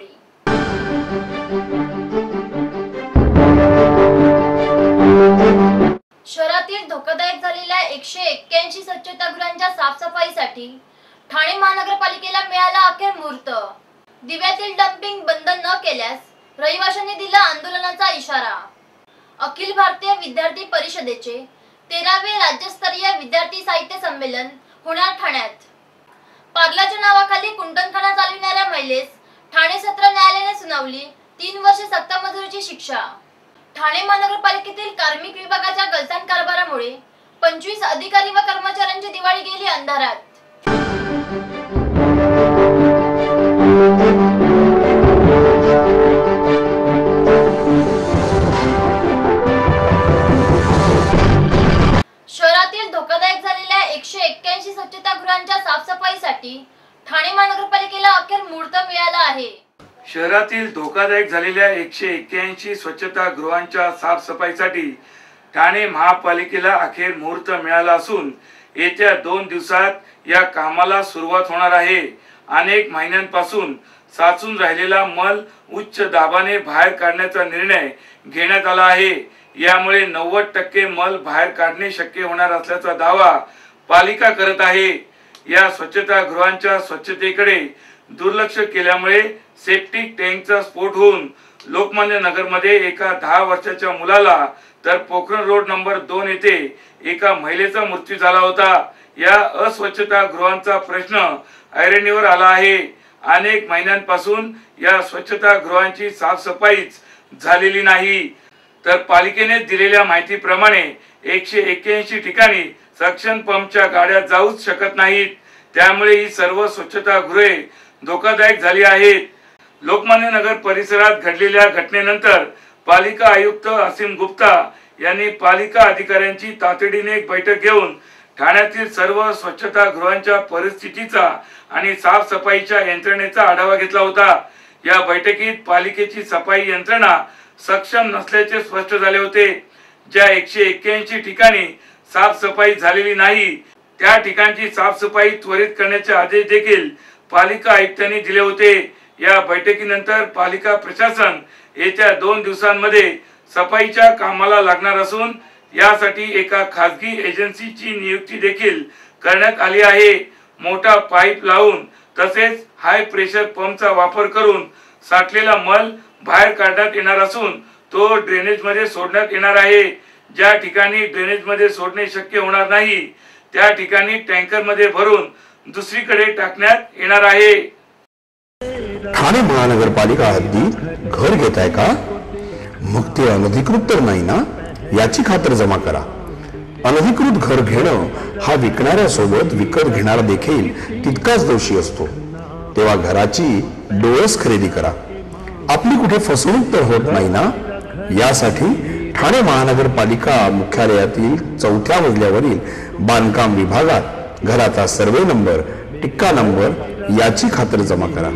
घडामोडी। शहरातील धोकादायक झालेल्या 181 स्वच्छतागृहांच्या साफसफाईसाठी ठाणे महानगरपालिकेला मिळाला अखेर मुहूर्त। दिव्यातील डंपिंग बंद न केल्यास रहिवाशांनी दिला आंदोलनाचा इशारा। अखिल भारतीय विद्यार्थी परिषदेचे 13वे राज्यस्तरीय विद्यार्थी साहित्य संमेलन होणार ठाण्यात। पार्लाच्या नावाखाली कुंटणखाना चालविणाऱ्या महिलेस ठाणे सत्र न्यायालयाने सुनावली 3 वर्षे सक्तमजुरीची शिक्षा। ठाणे महानगरपालिकेतील कार्मिक विभागाच्या गलथान कारभारामुळे 25 अधिकारी व कर्मचाऱ्यांची दिवाळी गेली अंधारात। शहरातील धोकादायक झालेल्या 181 स्वच्छतागृहांच्या साफसफाईसाठी ठाणे महानगरपालिकेला अखेर मुहूर्त मिळाला आहे। शहरातील धोकादायक झालेल्या 181 स्वच्छतागृहांच्या साफसफाईसाठी ठाणे महापालिकेला अखेर मुहूर्त मिळाला असून येत्या 2 दिवसात या कामाला सुरुवात होणार आहे। अनेक महिन्यांपासून साचून राहिलेला मल उच्च दाबाने बाहेर काढण्याचा निर्णय घेण्यात आला आहे। यामुळे 90% मल बाहेर काढणे शक्य होणार असल्याचा दावा पालिका करत आहे। या स्वच्छतागृहांच्या स्वच्छतेकडे दुर्लक्ष केल्यामुळे सेप्टिक टँकचा स्फोट होऊन लोकमान्य नगरमध्ये एका 10 वर्षाच्या मुलाला तर पोखरण रोड नंबर 2 येथे एका महिलेचा मृत्यू झाला होता। या अस्वच्छतागृहांचा प्रश्न ऐरणीवर आला आहे। अनेक महिन्यांपासून या स्वच्छतागृहांची साफसफाईच झालेली नाही। तर पालिकेने दिलेल्या माहितीप्रमाणे 181 ठिकाणी सक्शन पंपच्या गाड्या जाऊच शकत नाहीत। त्यामुळे ही सर्व स्वच्छतागृहे धोकादायक झाली आहेत। लोकमान्य नगर परिसरात घडलेल्या घटनेनंतर पालिका आयुक्त असीम गुप्ता यांनी पालिका अधिकाऱ्यांची तातडीने एक बैठक घेऊन ठाण्यातील सर्व स्वच्छतागृहांच्या परिस्थितीचा आणि साफसफाईच्या यंत्रणेचा आढावा घेतला होता। या बैठकीत पालिकेची सफाई यंत्रणा सक्षम नसल्याचे स्पष्ट झाले होते। ज्या 181 ठिकाणी साफसफाई झालेली नाही त्या ठिकाणची साफसफाई त्वरित करण्याचे आदेश देखील पालिका आयुक्तांनी दिले होते। या बैठकीनंतर पालिका प्रशासन येत्या 2 दिवसांमध्ये सफाईच्या कामाला लागणार असून यासाठी एका खासगी एजन्सीची नियुक्ती देखील करण्यात आली आहे। मोठा पाईप लावून तसेच हाय प्रेशर पंपचा वापर करून साठलेला मल बाहेर काढण्यात येणार असून तो ड्रेनेज मध्ये सोडण्यात येणार आहे। ज्या ठिकाणी ड्रेनेज मध्ये सोडणे शक्य होणार नाही त्या ठिकाणी टँकर मध्ये भरून दुसरीकडे टाकण्यात येणार आहे। ठाणे महानगरपालिका हद्दीत घर घेताय का? मग ते अनधिकृत तर नाही ना याची खातरजमा करा। अनधिकृत घर घेणं हा विकणाऱ्यासोबत विकत घेणारा देखील तितकाच दोषी असतो। तेव्हा घराची डोळस खरेदी करा। आपली कुठे फसवणूक तर होत नाही ना यासाठी ठाणे महानगरपालिका मुख्यालयातील 4थ्या मजल्यावरील बांधकाम विभागात घराचा सर्वे नंबर, टिक्का नंबर याची खातरजमा करा।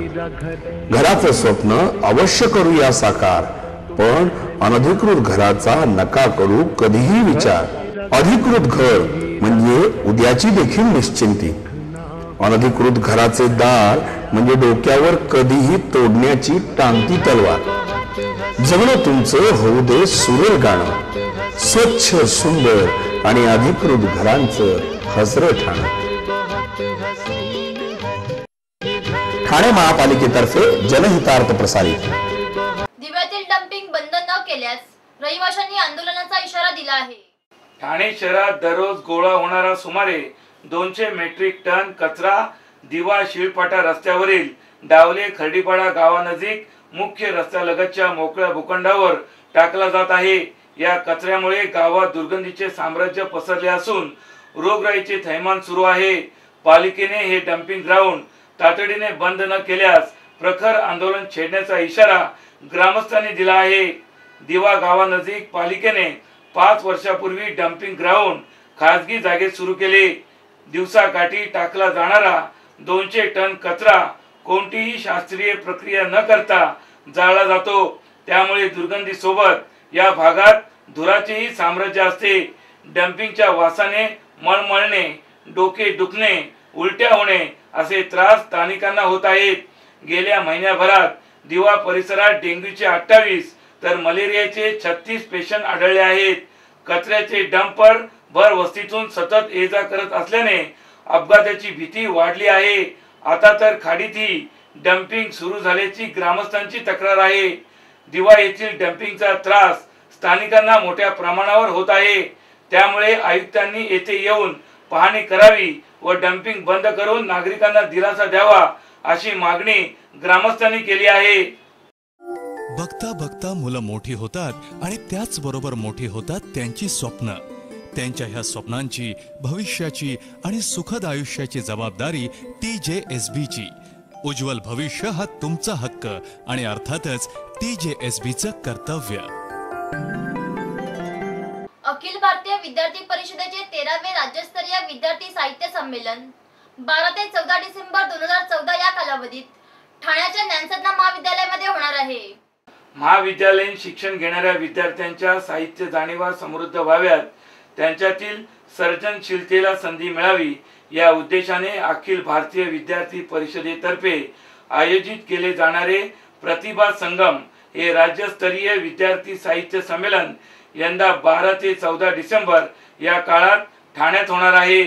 घराचं स्वप्न अवश्य करूया साकार, पण अनधिकृत घराचा नका करू कधीही विचार। अधिकृत घर म्हणजे उद्याची देखील निश्चिंती। अनधिकृत घराचे दार म्हणजे डोक्यावर कधीही तोडण्याची टांगती तलवार। जगणं तुमचं होऊ दे सुरेल गाणं, स्वच्छ सुंदर आणि अधिकृत घरांचं हसरं ठाणं। ठाणे महापालिकेतर्फे जनहितार्थ प्रसारित। दिव्यातील डंपिंग बंद न केल्यास रहिवाशांनी आंदोलनाचा इशारा दिला आहे। ठाणे शहरात दररोज गोळा होणारा सुमारे 200 मेट्रिक टन कचरा दिवा शिळपाटा रस्त्यावरील डावले खर्डीपाडा गावानजीक मुख्य रस्त्यालगतच्या मोकळ्या भूखंडावर टाकला जात आहे। या कचऱ्यामुळे गावात दुर्गंधीचे साम्राज्य पसरले असून रोगराईचे थैमान सुरू आहे। पालिकेने हे डंपिंग ग्राउंड तातडीने बंद न केल्यास प्रखर आंदोलन छेडण्याचा इशारा ग्रामस्थांनी दिला आहे। दिवा गावानजीक पालिकेने 5 वर्षापूर्वी डंपिंग ग्राउंड खासगी जागेत सुरू केले। दिवसाकाठी टाकला जाणारा 200 टन कचरा कोणतीही शास्त्रीय प्रक्रिया न करता जाळला जातो। त्यामुळे दुर्गंधी सोबत या भागात धुराचेही साम्राज्य असते। डंपिंगच्या वासाने मळमळणे, डोके दुखणे, उलट्या होणे असे त्रास स्थानिकांना होत आहेत। गेल्या महिन्याभरात दिवा परिसरात डेंग्यूचे 28 तर मलेरियाचे 36 पेशंट आढळले आहेत. कचऱ्याचे डंपर भर वस्तीतून सतत ये जा करत असल्याने अपघाताची भीती वाढली आहे. आता तर खाडीतही डंपिंग सुरू झाल्याची ग्रामस्थांची तक्रार आहे. दिवा येथील डंपिंगचा त्रास स्थानिकांना मोठ्या प्रमाणावर होत आहे. त्यामुळे आयुक्तांनी येथे येऊन पाहणी करावी व डंपिंग बंद करून नागरिकांना दिलासा द्यावा अशी मागणी ग्रामस्थांनी केली आहे. बघता बघता मुलं मोठी होतात आणि त्याच बरोबर मोठी होतात त्यांची स्वप्न. त्यांच्या ह्या स्वप्नांची, भविष्याची आणि सुखद आयुष्याची जबाबदारी TJSB ची. उज्ज्वल भविष्य हा तुमचा हक्क आणि अर्थातच TJSB चं कर्तव्य. अखिल भारतीय विद्यार्थी परिषदेचे 13वे राज्यस्तरीय विद्यार्थी साहित्य संमेलन 12 ते 14 डिसेंबर 2014 या कालावधीत ठाण्याच्या ज्ञानसाधना महाविद्यालयामध्ये होणार आहे. महाविद्यालयीन शिक्षण घेणाऱ्या विद्यार्थ्यांच्या साहित्य जाणीवा समृद्ध व्हाव्यात, त्यांच्यातील सर्जनशीलतेला संधी मिळावी या उद्देशाने अखिल भारतीय विद्यार्थी परिषदेतर्फे आयोजित केले जाणारे प्रतिभा संगम हे राज्यस्तरीय विद्यार्थी साहित्य संमेलन यंदा 12 ते 14 डिसेंबर या काळात ठाण्यात होणार आहे.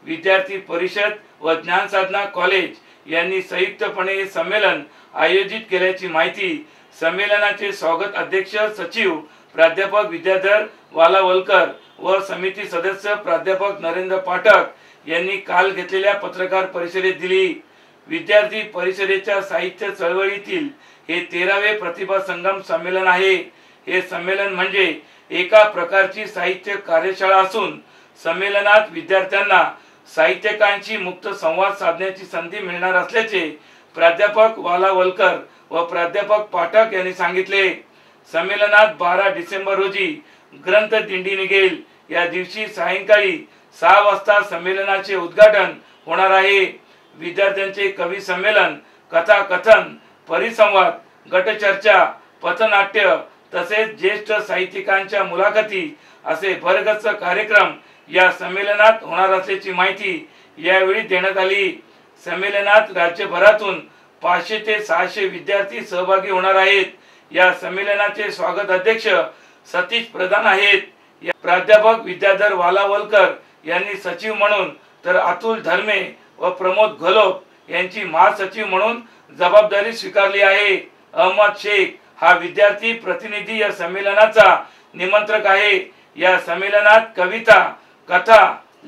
विद्यार्थी परिषद व ज्ञानसाधना कॉलेज यांनी संयुक्तपणे हे संमेलन आयोजित केल्याची माहिती संमेलनाचे स्वागत अध्यक्ष सचिव प्राध्यापक विद्याधर वालावलकर व समिती सदस्य प्राध्यापक नरेंद्र पाठक यांनी काल घेतलेल्या पत्रकार परिषदेत दिली. विद्यार्थी परिषदेच्या साहित्य चळवळीतील हे 13वे प्रतिभा संगम संमेलन आहे. हे संमेलन म्हणजे एका प्रकारची साहित्य कार्यशाळा असून संमेलनात विद्यार्थ्यांना साहित्यिकांशी मुक्त संवाद साधण्याची संधी मिळणार असल्याचे प्राध्यापक वालावलकर व प्राध्यापक पाठक यांनी सांगितले. संमेलनात 12 डिसेंबर रोजी ग्रंथ दिंडी निघेल. या दिवशी सायंकाळी 6 वाजता संमेलनाचे उद्घाटन होणार आहे. विद्यार्थ्यांचे कवी संमेलन, कथा कथन, परिसंवाद, गटचर्चा, पथनाट्य तसेच ज्येष्ठ साहित्यिकांच्या मुलाखती असे भरगच्च कार्यक्रम या संमेलनात होणार असल्याची माहिती यावेळी देण्यात आली. संमेलनात राज्यभरातून 500 ते 600 विद्यार्थी सहभागी होणार आहेत. या संमेलनाचे स्वागत अध्यक्ष सतीश प्रधान आहेत. प्राध्यापक विद्याधर वालावलकर यांनी सचिव म्हणून तर अतुल धर्मे व प्रमोद घोलप यांची महासचिव म्हणून जबाबदारी स्वीकारली आहे. अहमद शेख हा विद्यार्थी प्रतिनिधी या संमेलनाचा निमंत्रक आहे. या संमेलनात कविता, कथा,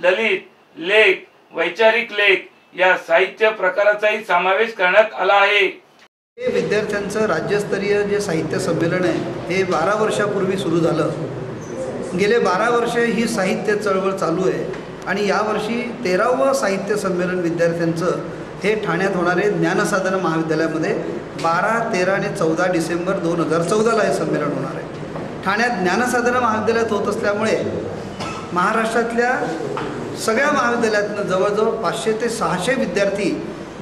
ललित लेख, वैचारिक लेख या साहित्य प्रकाराचाही समावेश करण्यात आला आहे. हे विद्यार्थ्यांचं राज्यस्तरीय जे साहित्य संमेलन आहे हे 12 वर्षापूर्वी सुरू झालं. गेले 12 वर्ष ही साहित्य चळवळ चालू आहे आणि यावर्षी 13वं साहित्य संमेलन विद्यार्थ्यांचं हे ठाण्यात होणारे ज्ञानसाधना महाविद्यालयामध्ये 12, 13 आणि 14 डिसेंबर 2014ला हे संमेलन होणार आहे. ठाण्यात ज्ञानसाधना महाविद्यालयात होत असल्यामुळे महाराष्ट्रातल्या सगळ्या महाविद्यालयातनं जवळजवळ 500 ते 600 विद्यार्थी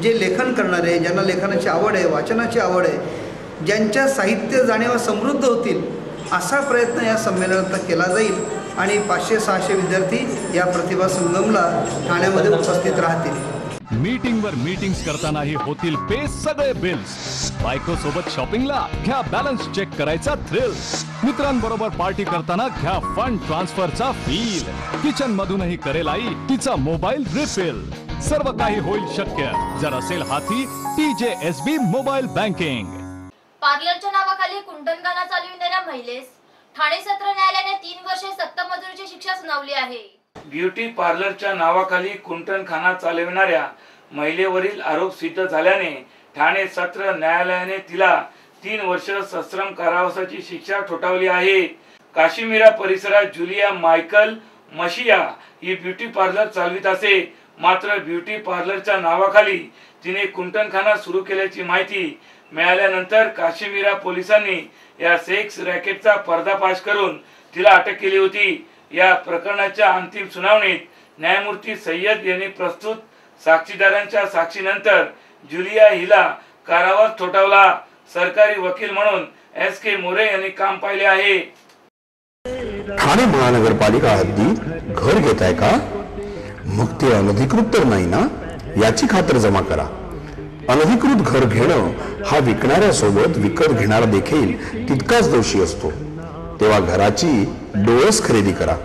जे लेखन करणारे, ज्यांना लेखनाची आवड आहे, वाचनाची आवड आहे, ज्यांच्या साहित्य जाणीवा समृद्ध होतील असा प्रयत्न या संमेलनात केला जाईल आणि 500-600 विद्यार्थी या प्रतिभा संगमला ठाण्यामध्ये उपस्थित राहतील. मीटिंगवर मीटिंग्स करतानाही होतील पे सगळे बिल्स. बायको सोबत शॉपिंगला घ्या बॅलन्स चेक करायचा थ्रिल. मित्रांबरोबर पार्टी करताना घ्या फंड ट्रान्सफरचा फील. किचन मधूनही करेल आई तिचा मोबाईल रिफिल. सर्व काही होईल शक्य जर असेल हाती TJSB मोबाईल बँकिंग. पार्लरच्या नावाखाली कुंटनखाना चालविणाऱ्या महिलेस ठाणे सत्र न्यायालयाने 3 वर्षे सक्तमजुरीची शिक्षा सुनावली आहे. ब्युटी पार्लरच्या नावाखाली कुंटनखाना चालविणाऱ्या महिलेवरील आरोप सिद्ध झाल्याने ठाणे सत्र न्यायालयाने तिला 3 वर्ष सश्रम कारावासाची शिक्षा ठोठावली आहे. काश्मीरा परिसरात जुलिया मायकल मशिया ही ब्युटी पार्लर चालवित असे. मात्र ब्युटी पार्लरच्या नावाखाली तिने कुंटनखाना सुरू केल्याची माहिती मिळाल्यानंतर काश्मीरा पोलिसांनी या सेक्स रॅकेटचा पर्दाफाश करून तिला अटक केली होती. या प्रकरणाच्या अंतिम सुनावणीत न्यायमूर्ती सय्यद यांनी प्रस्तुत साक्षीदारांच्या साक्षीनंतर जुलिया हिला कारावास ठोठावला. सरकारी वकील म्हणून SK मोरे यांनी काम पाहिले आहे. ठाणे महानगरपालिका हद्दीत घर घेताय का? मग ते अनधिकृत तर नाही ना याची खातर जमा करा. अनधिकृत घर घेणं हा विकणाऱ्यासोबत विकत घेणारा देखील तितकाच दोषी असतो. तेव्हा घराची डोळस खरेदी करा.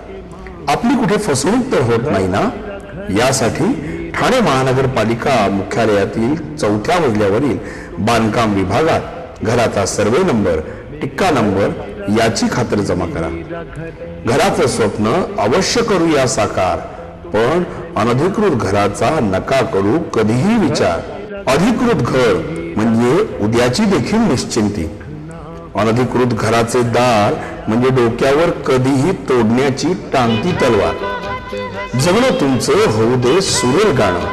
आपली कुठे फसवणूक तर होत नाही ना, यासाठी ठाणे महानगरपालिका मुख्यालयातील 4थ्या मजल्यावरील बांधकाम विभागात घराचा सर्वे नंबर, टिक्का नंबर याची खातरजमा करा. घराचं स्वप्न अवश्य करूया साकार, पण अनधिकृत घराचा नका करू कधीही विचार. अधिकृत घर म्हणजे उद्याची देखील निश्चिंती. अनधिकृत घराचे दार म्हणजे डोक्यावर कधीही तोडण्याची टांगती तलवार. जगणं तुमचं होऊ दे सुरेल गाणं,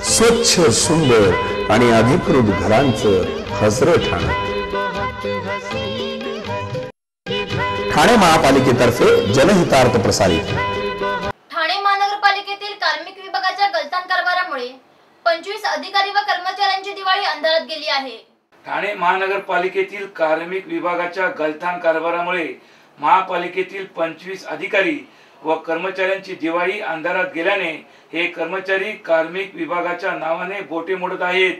स्वच्छ सुंदर आणि अधिकृत घरांचं हसरं ठाणं. ठाणे महापालिकेतर्फे जनहितार्थ प्रसारित. ठाणे महानगरपालिकेतील कार्मिक विभागाच्या गलथान कारभारामुळे 25 अधिकारी व कर्मचाऱ्यांची दिवाळी अंधारात गेली आहे. ठाणे महानगरपालिकेतील कार्मिक विभागाच्या गलथान कारभारामुळे महापालिकेतील 25 अधिकारी व कर्मचाऱ्यांची दिवाळी अंधारात गेल्याने हे कर्मचारी कार्मिक विभागाच्या नावाने बोटे मोडत आहेत.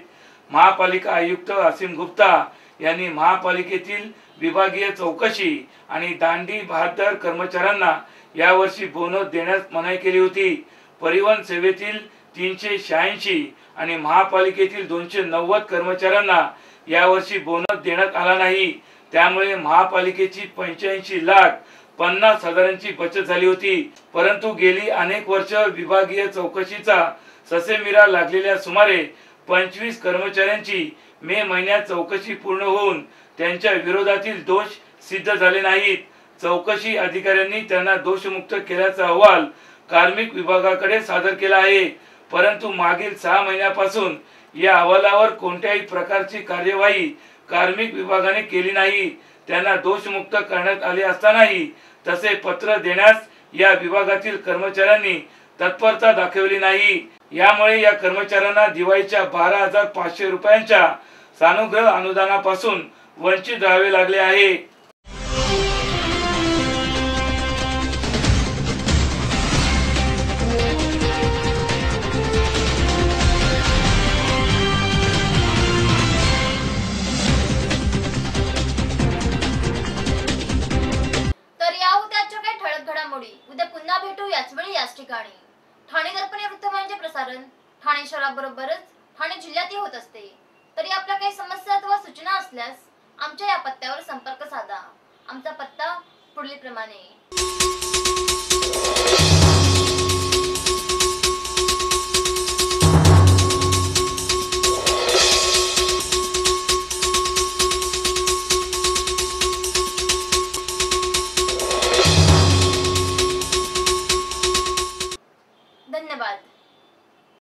महापालिका आयुक्त असीम गुप्ता यांनी महापालिकेतील विभागीय चौकशी आणि दांडी बहादर कर्मचाऱ्यांना यावर्षी बोनस देण्यास मनाई केली होती. परिवहन सेवेतील 386 आणि महापालिकेतील 290 कर्मचाऱ्यांना यावर्षी बोनस देण्यात आला नाही. त्यामुळे महापालिकेची 85,50,000ची बचत झाली होती. परंतु गेली अनेक वर्ष विभागीय चौकशीचा ससेमिरा लागलेल्या सुमारे 25 कर्मचाऱ्यांची मे महिन्यात चौकशी पूर्ण होऊन त्यांच्या विरोधातील दोष सिद्ध झाले नाहीत. चौकशी अधिकाऱ्यांनी त्यांना दोषमुक्त केल्याचा अहवाल कार्मिक विभागाकडे सादर केला आहे. परंतु मागील 6 महिन्यापासून या अहवालावर कोणत्याही प्रकारची कार्यवाही कार्मिक विभागाने केली नाही. त्यांना दोषमुक्त करण्यात आले असतानाही तसे पत्र देण्यास या विभागातील कर्मचाऱ्यांनी तत्परता दाखवली नाही. यामुळे या कर्मचाऱ्यांना दिवाळीच्या 12,500 रुपयांच्या सानुग्रह अनुदानापासून वंचित राहावे लागले आहे. उद्या पुन्हा भेटू याच वेळी याच ठिकाणी. ठाणे दर्पण या वृत्तवाहिनीचे प्रसारण ठाणे शहराबरोबरच ठाणे जिल्ह्यातही होत असते. तरी आपल्या काही समस्या अथवा सूचना असल्यास आमच्या या पत्त्यावर संपर्क साधा. आमचा पत्ता पुढील प्रमाणे.